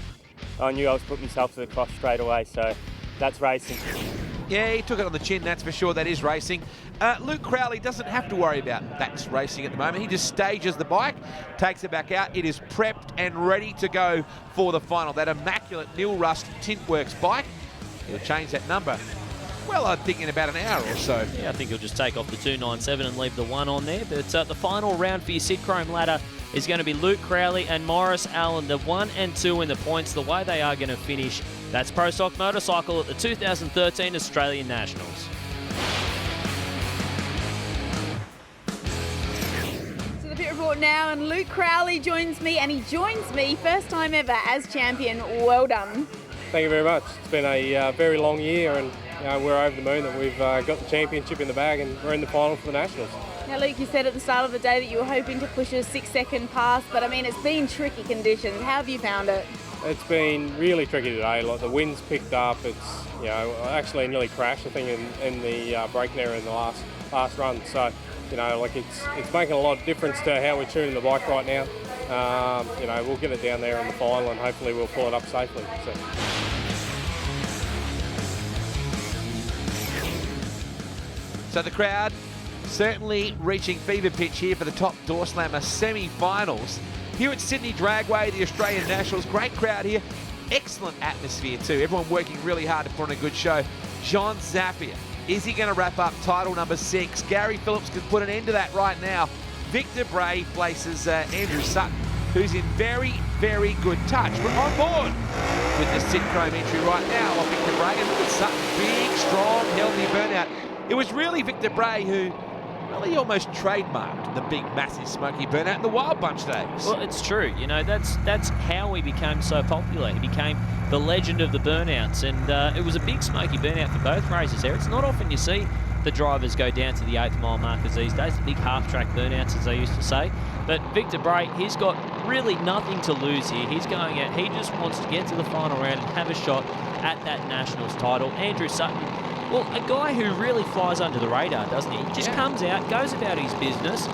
I was putting myself to the cross straight away. So that's racing. Yeah, he took it on the chin, that's for sure. That is racing. Luke Crowley doesn't have to worry about that's racing at the moment. He just stages the bike, takes it back out. It is prepped and ready to go for the final. That immaculate Nil Rust Tintworks bike. He'll change that number. Well, I'm thinking about an hour or so. Yeah, I think he'll just take off the 297 and leave the 1 on there. But the final round for your Sid Chrome ladder is going to be Luke Crowley and Morris Allen, the 1 and 2 in the points, the way they are going to finish. That's Pro Stock Motorcycle at the 2013 Australian Nationals. So the pit report now, and Luke Crowley joins me, and he joins me first time ever as champion. Well done. Thank you very much. It's been a very long year, and we're over the moon that we've got the championship in the bag and we're in the final for the Nationals. Now, Luke, you said at the start of the day that you were hoping to push a 6-second pass, but I mean, it's been tricky conditions. How have you found it? It's been really tricky today. Like, the wind's picked up. It's, I actually nearly crashed, I think, in the braking area in the last run. So, it's making a lot of difference to how we're tuning the bike right now. We'll get it down there in the final and hopefully we'll pull it up safely. So the crowd certainly reaching fever pitch here for the Top Door Slammer semi-finals. Here at Sydney Dragway, the Australian Nationals, great crowd here. Excellent atmosphere too. Everyone working really hard to put on a good show. John Zappia, is he going to wrap up title number 6? Gary Phillips could put an end to that right now. Victor Bray places Andrew Sutton, who's in very, very good touch. We're on board with the Sid Chrome entry right now off Victor Bray. And look at Sutton, big, strong, healthy burnout. It was really Victor Bray who really almost trademarked the big, massive smoky burnout in the Wild Bunch days. Well, it's true. That's how he became so popular. He became the legend of the burnouts, and it was a big smoky burnout for both races there. It's not often you see the drivers go down to the 8th mile markers these days, the big half-track burnouts, as they used to say. But Victor Bray, he's got really nothing to lose here. He's going out. He just wants to get to the final round and have a shot at that Nationals title. Andrew Sutton, well, a guy who really flies under the radar, doesn't he? He just comes out, goes about his business,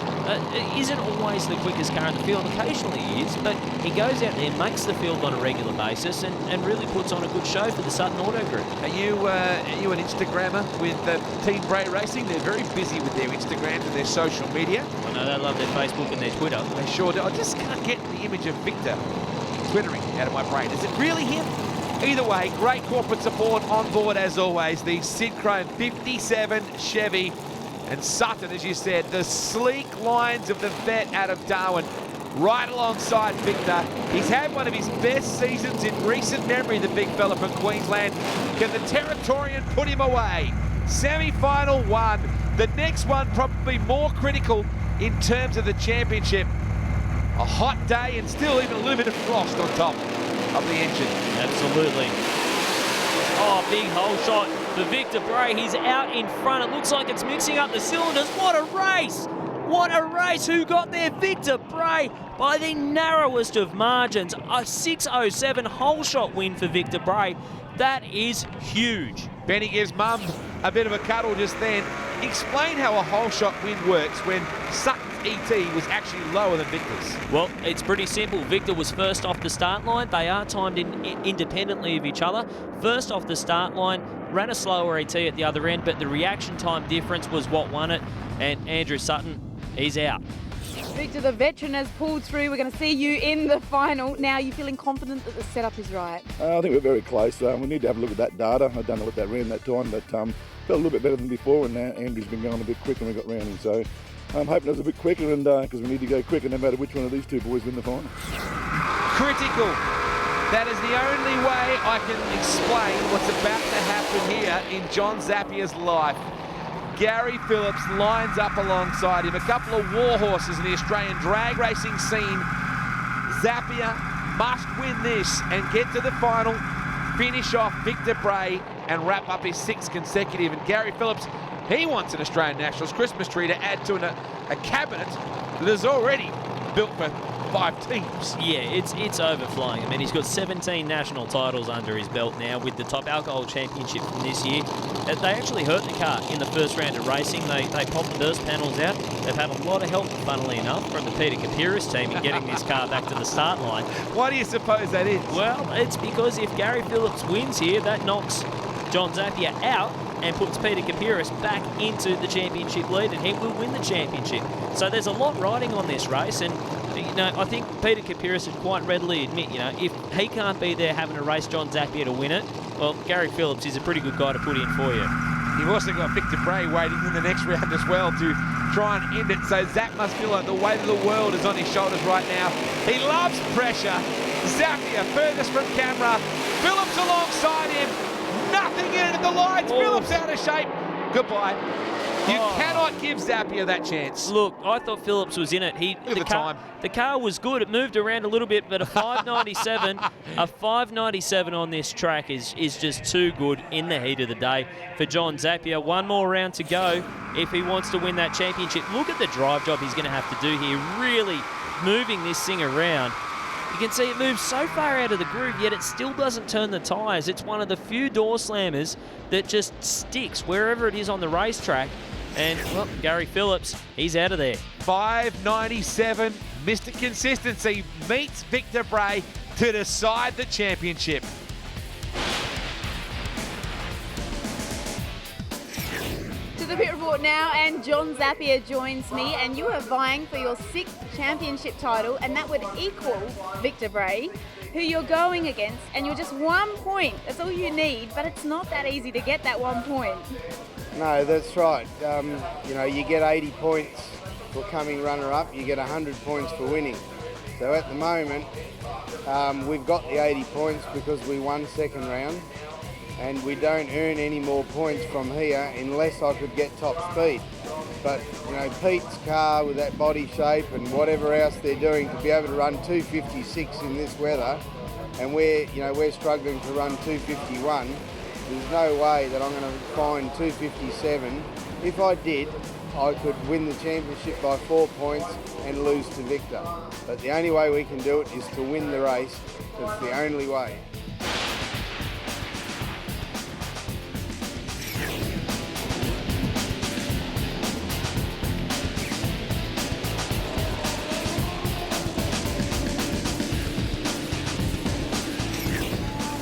isn't always the quickest car in the field. Occasionally he is, but he goes out there, makes the field on a regular basis, and really puts on a good show for the Sutton Auto Group. Are you an Instagrammer with Team Bray Racing? They're very busy with their Instagrams and their social media. I know they love their Facebook and their Twitter. They sure do. I just can't get the image of Victor twittering out of my brain. Is it really him? Either way, great corporate support on board as always. The Sid Chrome 57 Chevy, and Sutton, as you said, the sleek lines of the vet out of Darwin, right alongside Victor. He's had one of his best seasons in recent memory, the big fella from Queensland. Can the Territorian put him away? Semi-final 1. The next one probably more critical in terms of the championship. A hot day and still even a little bit of frost on top of the engine. Absolutely. Oh, big hole shot for Victor Bray. He's out in front. It looks like it's mixing up the cylinders. What a race! What a race! Who got there? Victor Bray by the narrowest of margins. A 6:07 hole shot win for Victor Bray. That is huge. Benny gives Mum a bit of a cuddle just then. Explain how a hole shot win works when Sutton's ET was actually lower than Victor's. Well, it's pretty simple. Victor was first off the start line. They are timed independently of each other. First off the start line, ran a slower ET at the other end, but the reaction time difference was what won it. And Andrew Sutton, he's out. Victor, the veteran has pulled through. We're going to see you in the final. Now, are you feeling confident that the setup is right? I think we're very close. We need to have a look at that data. I don't know what that ran that time, but felt a little bit better than before, and Andrew's been going a bit quicker when we got round him. So I'm hoping it was a bit quicker, and because we need to go quicker no matter which one of these two boys win the final. Critical. That is the only way I can explain what's about to happen here in John Zappia's life. Gary Phillips lines up alongside him. A couple of war horses in the Australian drag racing scene. Zappia must win this and get to the final, finish off Victor Bray and wrap up his 6th consecutive. And Gary Phillips, he wants an Australian Nationals Christmas tree to add to a cabinet that is already built for 5 teams. Yeah, it's overflowing. I mean, he's got 17 national titles under his belt now with the Top Alcohol Championship from this year. They actually hurt the car in the first round of racing. They popped the burst panels out. They've had a lot of help, funnily enough, from the Peter Kapiris team in getting this car back to the start line. Why do you suppose that is? Well, it's because if Gary Phillips wins here, that knocks John Zappia out and puts Peter Kapiris back into the championship lead, and he will win the championship. So there's a lot riding on this race, and I think Peter Kapiris would quite readily admit, if he can't be there having to race John Zappia to win it, well, Gary Phillips is a pretty good guy to put in for you. You've also got Victor Bray waiting in the next round as well to try and end it. So Zapp must feel like the weight of the world is on his shoulders right now. He loves pressure. Zappia furthest from camera. Phillips alongside him. Nothing in at the lights. Oh. Phillips out of shape. Goodbye. You cannot give Zappia that chance. Look, I thought Phillips was in it. The car was good. It moved around a little bit, but a 597 on this track is just too good in the heat of the day for John Zappia. One more round to go if he wants to win that championship. Look at the drive job he's going to have to do here, really moving this thing around. You can see it moves so far out of the groove, yet it still doesn't turn the tyres. It's one of the few door slammers that just sticks wherever it is on the racetrack. And, well, Gary Phillips, he's out of there. 597, Mr. Consistency meets Victor Bray to decide the championship. To the pit report now, and John Zappia joins me, and you are vying for your 6th championship title, and that would equal Victor Bray, who you're going against, and you're just 1 point. That's all you need, but it's not that easy to get that 1 point. No, that's right. You get 80 points for coming runner-up. You get 100 points for winning. So at the moment, we've got the 80 points because we won second round, and we don't earn any more points from here unless I could get top speed. But Pete's car with that body shape and whatever else they're doing to be able to run 256 in this weather, and we're struggling to run 251. There's no way that I'm going to find 257. If I did, I could win the championship by 4 points and lose to Victor. But the only way we can do it is to win the race. That's the only way.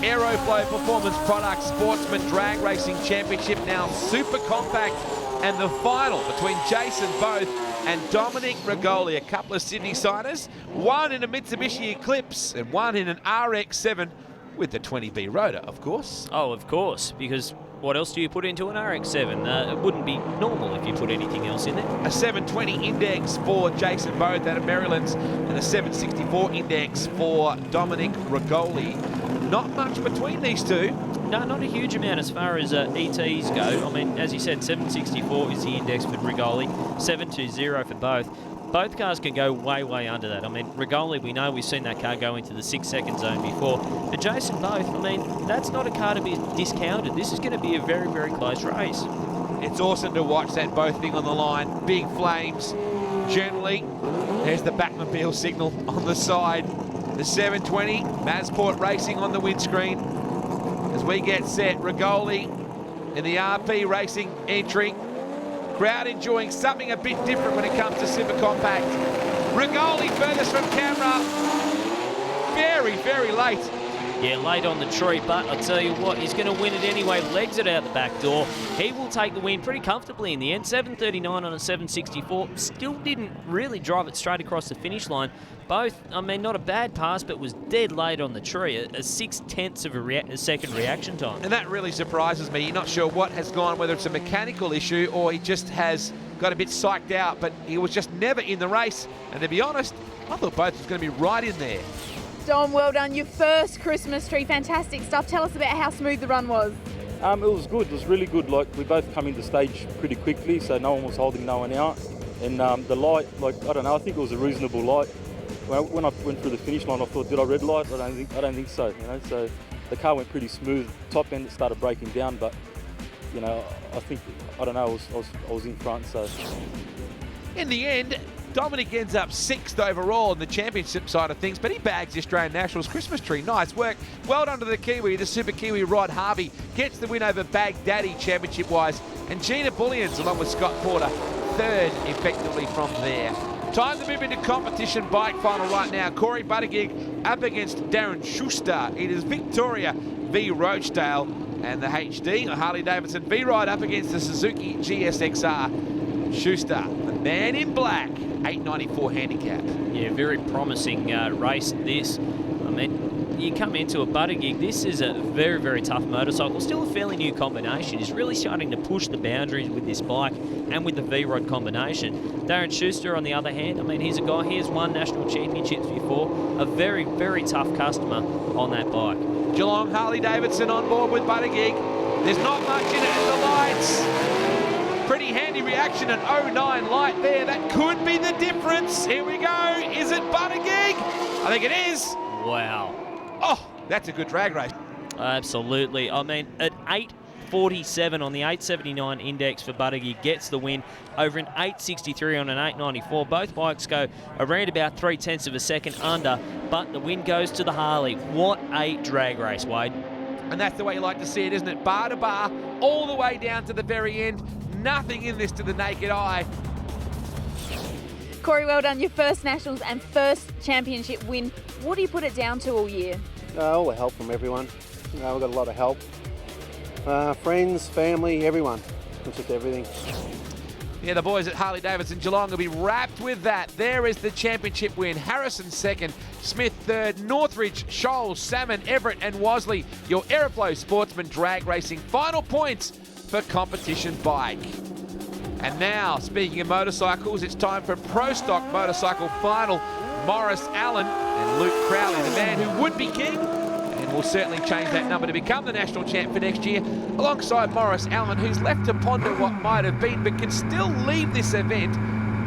Aeroflow Performance Products Sportsman Drag Racing Championship, now super compact, and the final between Jason Both and Dominic Rigoli, a couple of Sydney siders, one in a Mitsubishi Eclipse and one in an RX-7 with the 20B rotor, of course. Oh, of course, because what else do you put into an RX-7? It wouldn't be normal if you put anything else in there. A 720 index for Jason Both out of Maryland's, and a 764 index for Dominic Rigoli. Not much between these two. No, not a huge amount as far as ETs go. I mean, as you said, 764 is the index for Rigoli, 720 for Both. Both cars can go way, way under that. I mean, Rigoli, we know we've seen that car go into the 6-second zone before. But Jason Both, I mean, that's not a car to be discounted. This is going to be a very, very close race. It's awesome to watch that Both thing on the line. Big flames. Generally, there's the Batmobile signal on the side. The 720, Mazport Racing on the windscreen. As we get set, Rigoli in the RP Racing entry. Crowd enjoying something a bit different when it comes to super compact. Rigoli furthest from camera. Very, very late Yeah, late on the tree, but I'll tell you what, he's going to win it anyway. Legs it out the back door. He will take the win pretty comfortably in the end. 7.39 on a 7.64. Still didn't really drive it straight across the finish line. Both, I mean, not a bad pass, but was dead late on the tree. A 0.6 of a second reaction time. And that really surprises me. You're not sure what has gone, whether it's a mechanical issue or he just has got a bit psyched out, but he was just never in the race. And to be honest, I thought both was going to be right in there. Dom, well done. Your first Christmas tree. Fantastic stuff. Tell us about how smooth the run was. It was good. It was really good. Like, we both come into stage pretty quickly, so no one was holding no one out. And the light, like, I don't know, I think it was a reasonable light. When I went through the finish line, I thought, did I red light? I don't think so. You know, so the car went pretty smooth. Top end it started breaking down, but you know, I don't know, I was in front. So in the end, Dominic ends up 6th overall in the championship side of things, but he bags the Australian Nationals Christmas tree. Nice work. Well done to the Kiwi. The Super Kiwi Rod Harvey gets the win over Baghdadi championship-wise, and Gina Bullions, along with Scott Porter, 3rd effectively from there. Time to move into competition bike final right now. Corey Buttigieg up against Darren Schuster. It is Victoria v Roachdale, and the HD, Harley Davidson V-Ride up against the Suzuki GSXR. Schuster, the man in black, 894 handicap. Yeah, very promising race this. I mean, you come into a Buttigieg, this is a very, very tough motorcycle. Still a fairly new combination. He's really starting to push the boundaries with this bike and with the V-Rod combination. Darren Schuster, on the other hand, I mean, he's a guy, he has won national championships before. A very, very tough customer on that bike. Geelong Harley Davidson on board with Buttigieg. There's not much in it at the lights. Pretty handy reaction, an 09 light there. That could be the difference. Here we go. Is it Buttigieg? I think it is. Wow. Oh, that's a good drag race. Absolutely. I mean, at 8.47 on the 8.79 index for Buttigieg, gets the win over an 8.63 on an 8.94. Both bikes go around about 0.3 of a second under, but the win goes to the Harley. What a drag race, Wade. And that's the way you like to see it, isn't it? Bar to bar, all the way down to the very end. Nothing in this to the naked eye. Corey, well done. Your first Nationals and first championship win. What do you put it down to all year? All the help from everyone. We've got a lot of help. Friends, family, everyone. It's just everything. Yeah, the boys at Harley Davidson Geelong will be wrapped with that. There is the championship win. Harrison 2nd, Smith 3rd, Northridge, Scholes, Salmon, Everett and Wasley. Your Aeroflow Sportsman Drag Racing final points for competition bike. And now, speaking of motorcycles, it's time for Pro Stock Motorcycle Final. Morris Allen and Luke Crowley, the man who would be king, and will certainly change that number to become the national champ for next year, alongside Morris Allen, who's left to ponder what might have been, but can still leave this event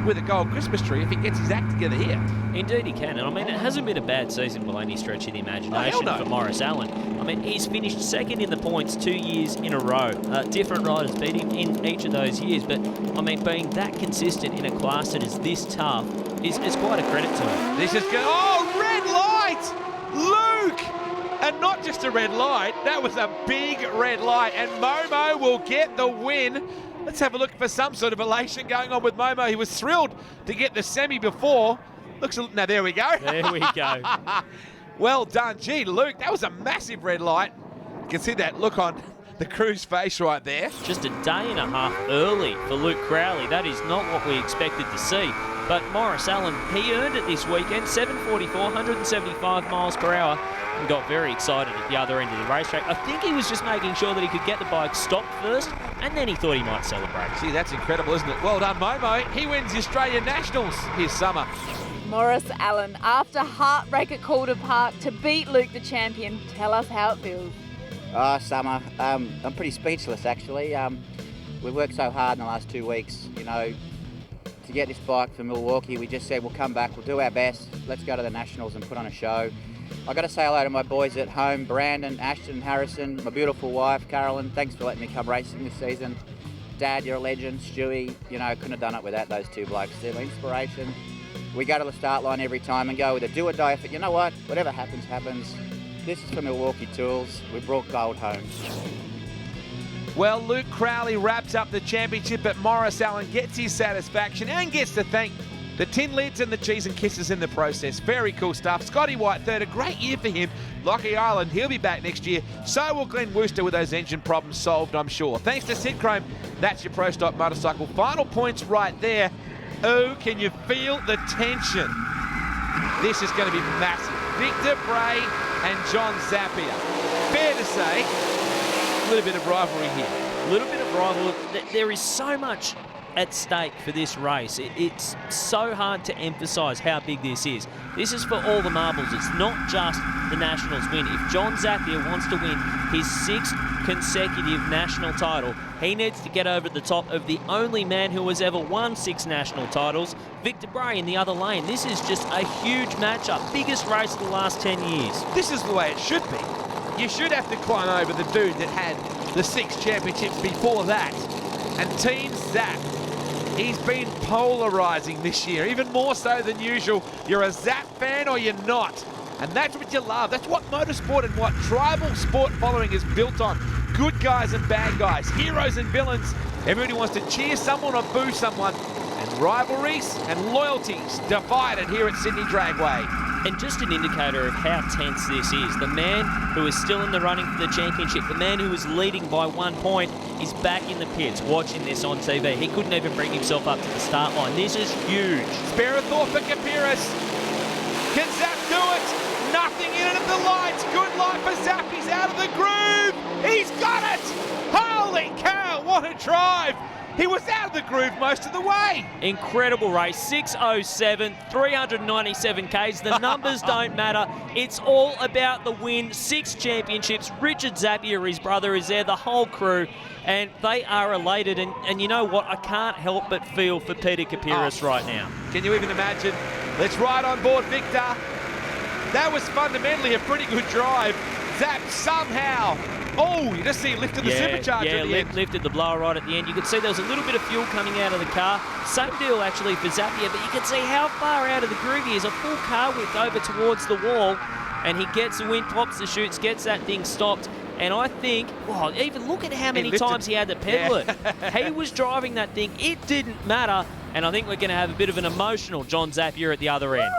with a gold Christmas tree if he gets his act together here. Indeed he can, and I mean, it hasn't been a bad season by any stretch of the imagination for Morris Allen. I mean, he's finished 2nd in the points 2 years in a row. Different riders beat him in each of those years, but I mean, being that consistent in a class that is this tough is quite a credit to him. This is good. Oh, red light! Luke! And not just a red light, that was a big red light, and Momo will get the win. Let's have a look for some sort of elation going on with Momo. He was thrilled to get the semi before. Now there we go. There we go. Well done. Gee, Luke, that was a massive red light. You can see that look on the crew's face right there. Just a day and a half early for Luke Crowley. That is not what we expected to see. But Morris Allen, he earned it this weekend, 7.44, 175 miles per hour, and got very excited at the other end of the racetrack. I think he was just making sure that he could get the bike stopped first, and then he thought he might celebrate. See, that's incredible, isn't it? Well done, Momo. He wins the Australian Nationals this summer. Morris Allen, after heartbreak at Calder Park to beat Luke the champion, tell us how it feels. Summer, I'm pretty speechless actually. We've worked so hard in the last 2 weeks, you know, to get this bike for Milwaukee. We just said we'll come back, we'll do our best, let's go to the Nationals and put on a show. I've got to say hello to my boys at home, Brandon, Ashton, Harrison, my beautiful wife, Carolyn. Thanks for letting me come racing this season. Dad, you're a legend. Stewie, you know, couldn't have done it without those two blokes. They're my inspiration. We go to the start line every time and go with a do or die effort. You know what? Whatever happens, happens. This is for Milwaukee Tools. We brought gold home. Well, Luke Crowley wraps up the championship, but Morris Allen gets his satisfaction and gets to thank The tin lids and the cheese and kisses in the process. Very cool stuff. Scotty White third, a great year for him. Lockie Island, he'll be back next year. So will Glenn Wooster with those engine problems solved, I'm sure. Thanks to Sid Chrome, that's your Pro Stock Motorcycle. Final points right there. Oh, can you feel the tension? This is going to be massive. Victor Bray and John Zappia. Fair to say, a little bit of rivalry here. A little bit of rivalry. There is so much at stake for this race. It's so hard to emphasise how big this is. This is for all the marbles. It's not just the Nationals win. If John Zappia wants to win his 6th consecutive national title, he needs to get over the top of the only man who has ever won 6 national titles, Victor Bray, in the other lane. This is just a huge matchup. Biggest race of the last 10 years. This is the way it should be. You should have to climb over the dude that had the 6 championships before that. And Team Zap, he's been polarising this year, even more so than usual. You're a Zap fan or you're not. And that's what you love. That's what motorsport and what tribal sport following is built on. Good guys and bad guys, heroes and villains. Everybody wants to cheer someone or boo someone. And rivalries and loyalties divided here at Sydney Dragway. And just an indicator of how tense this is. The man who is still in the running for the championship, the man who was leading by 1 point, is back in the pits watching this on TV. He couldn't even bring himself up to the start line. This is huge. Spare a thought for Kapiris. Can Zap do it? Nothing in it at the lights. Good light for Zap. He's out of the groove. He's got it. Holy cow, what a drive. He was out of the groove most of the way. Incredible race, 6:07, 397 Ks. The numbers don't matter. It's all about the win. 6 championships. Richard Zappia, his brother, is there, the whole crew, and they are elated. And you know what? I can't help but feel for Peter Kapiris right now. Can you even imagine? Let's ride on board, Victor. That was fundamentally a pretty good drive. Zap somehow. Oh, you just see him lifted the supercharger at the end. Lifted the blower right at the end. You could see there was a little bit of fuel coming out of the car. Same deal actually for Zappia, but you can see how far out of the groove he is. A full car width over towards the wall, and he gets the wind, pops the chutes, gets that thing stopped. And I think, wow, even look at how many times he had to pedal it. He was driving that thing. It didn't matter. And I think we're going to have a bit of an emotional John Zappia at the other end.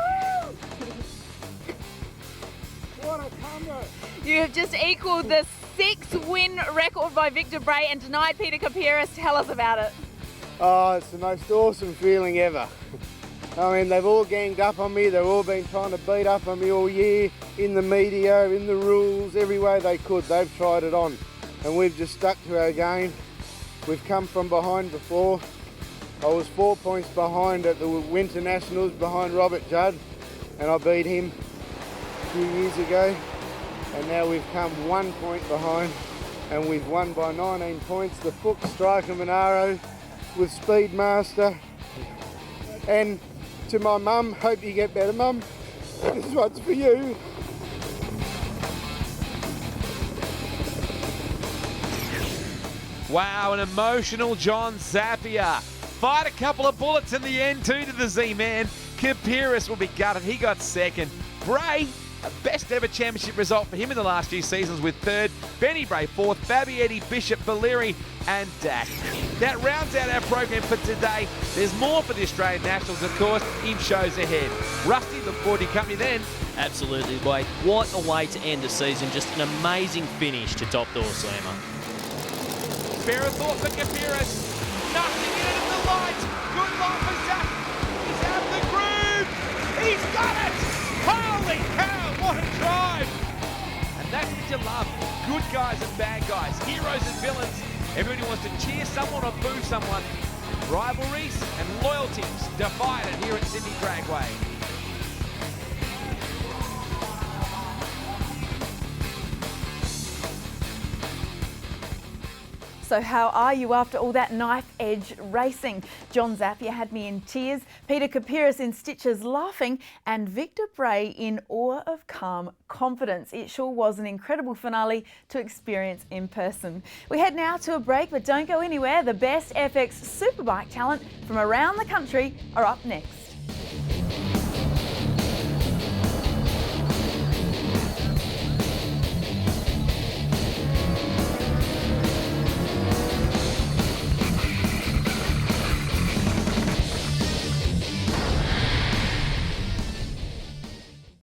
You have just equalled the 6-win record by Victor Bray, and tonight, Peter Kapiris, tell us about it. Oh, it's the most awesome feeling ever. I mean, they've all ganged up on me. They've all been trying to beat up on me all year, in the media, in the rules, every way they could. They've tried it on, and we've just stuck to our game. We've come from behind before. I was 4 points behind at the Winter Nationals, behind Robert Judd, and I beat him a few years ago. And now we've come 1 point behind, and we've won by 19 points. The Fook Striker Monaro with Speedmaster. And to my mum, hope you get better, Mum. This one's for you. Wow, an emotional John Zappia. Fired a couple of bullets in the end too to the Z-Man. Kapiris will be gutted. He got second. Bray, a best ever championship result for him in the last few seasons with third. Benny Bray fourth. Babietti, Bishop, Valeri and Dak. That rounds out our program for today. There's more for the Australian Nationals, of course, in shows ahead. Rusty, look forward to your company then. Absolutely, Wade. What a way to end the season. Just an amazing finish to Top Door Slammer. Spare a thought for Kapiris. Nothing in it at the light. Good line for Zach. He's out of the groove. He's got it. Holy cow, what a drive. And that's what you love. Good guys and bad guys. Heroes and villains. Everybody wants to cheer someone or boo someone. Rivalries and loyalties divided here at Sydney Dragway. So how are you after all that knife-edge racing? John Zappia had me in tears, Peter Kapiris in stitches laughing, and Victor Bray in awe of calm confidence. It sure was an incredible finale to experience in person. We head now to a break, but don't go anywhere. The best FX Superbike talent from around the country are up next.